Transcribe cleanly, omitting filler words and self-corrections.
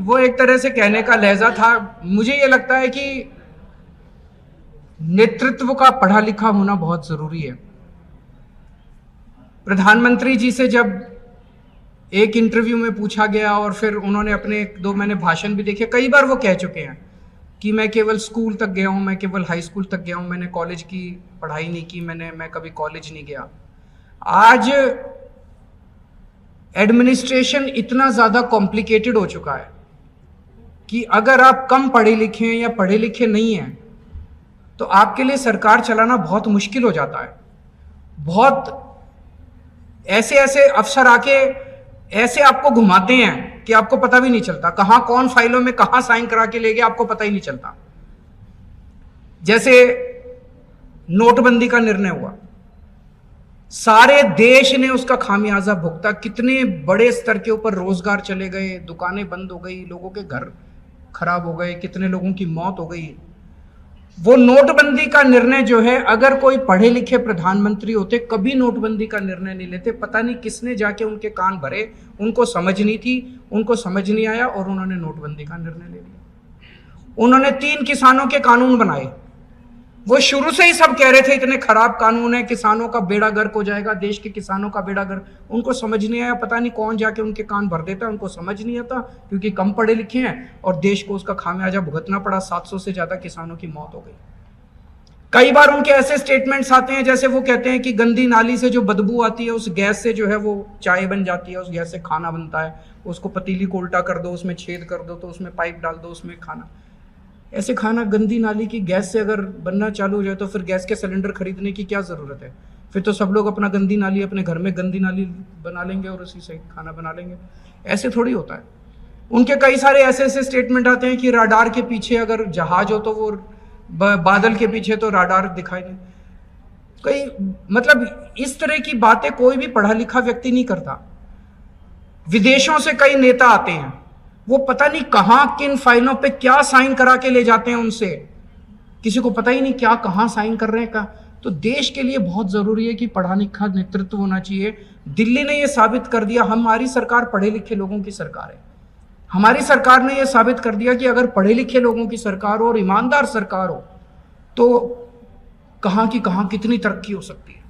वो एक तरह से कहने का लहजा था। मुझे ये लगता है कि नेतृत्व का पढ़ा लिखा होना बहुत जरूरी है। प्रधानमंत्री जी से जब एक इंटरव्यू में पूछा गया और फिर उन्होंने अपने दो मैंने भाषण भी देखे, कई बार वो कह चुके हैं कि मैं केवल स्कूल तक गया हूं, मैं केवल हाई स्कूल तक गया हूं, मैंने कॉलेज की पढ़ाई नहीं की, मैं कभी कॉलेज नहीं गया। आज एडमिनिस्ट्रेशन इतना ज़्यादा कॉम्प्लिकेटेड हो चुका है कि अगर आप कम पढ़े लिखे हैं या पढ़े लिखे नहीं हैं तो आपके लिए सरकार चलाना बहुत मुश्किल हो जाता है। बहुत ऐसे ऐसे अफसर आके ऐसे आपको घुमाते हैं कि आपको पता भी नहीं चलता कहां कौन फाइलों में कहां साइन करा के ले गया, आपको पता ही नहीं चलता। जैसे नोटबंदी का निर्णय हुआ, सारे देश ने उसका खामियाजा भुगता, कितने बड़े स्तर के ऊपर रोजगार चले गए, दुकानें बंद हो गई, लोगों के घर खराब हो गए, कितने लोगों की मौत हो गई। वो नोटबंदी का निर्णय जो है, अगर कोई पढ़े लिखे प्रधानमंत्री होते कभी नोटबंदी का निर्णय नहीं लेते। पता नहीं किसने जाके उनके कान भरे, उनको समझ नहीं थी, उनको समझ नहीं आया और उन्होंने नोटबंदी का निर्णय ले लिया। उन्होंने 3 किसानों के कानून बनाए। वो शुरू से ही सब कह रहे थे इतने खराब कानून है, किसानों का बेड़ा गर्क हो जाएगा, देश के किसानों का बेड़ा गर्क। उनको समझ नहीं आया, पता नहीं कौन जाके उनके कान भर देता, उनको समझ नहीं आता क्योंकि कम पढ़े लिखे हैं और देश को उसका खामियाजा भुगतना पड़ा। 700 से ज्यादा किसानों की मौत हो गई। कई बार उनके ऐसे स्टेटमेंट्स आते हैं जैसे वो कहते हैं कि गंदी नाली से जो बदबू आती है उस गैस से जो है वो चाय बन जाती है, उस गैस से खाना बनता है, उसको पतीली को उल्टा कर दो, उसमें छेद कर दो तो उसमें पाइप डाल दो, उसमें खाना। ऐसे खाना गंदी नाली की गैस से अगर बनना चालू हो जाए तो फिर गैस के सिलेंडर खरीदने की क्या ज़रूरत है? फिर तो सब लोग अपना गंदी नाली अपने घर में गंदी नाली बना लेंगे और उसी से खाना बना लेंगे। ऐसे थोड़ी होता है। उनके कई सारे ऐसे ऐसे स्टेटमेंट आते हैं कि राडार के पीछे अगर जहाज हो तो वो बादल के पीछे तो राडार दिखाई नहीं। कई मतलब इस तरह की बातें कोई भी पढ़ा लिखा व्यक्ति नहीं करता। विदेशों से कई नेता आते हैं, वो पता नहीं कहां किन फाइलों पे क्या साइन करा के ले जाते हैं, उनसे किसी को पता ही नहीं क्या कहां साइन कर रहे हैं का। तो देश के लिए बहुत जरूरी है कि पढ़ा लिखा नेतृत्व होना चाहिए। दिल्ली ने यह साबित कर दिया, हमारी सरकार पढ़े लिखे लोगों की सरकार है। हमारी सरकार ने यह साबित कर दिया कि अगर पढ़े लिखे लोगों की सरकार हो और ईमानदार सरकार हो तो कहां की कहां कितनी तरक्की हो सकती है।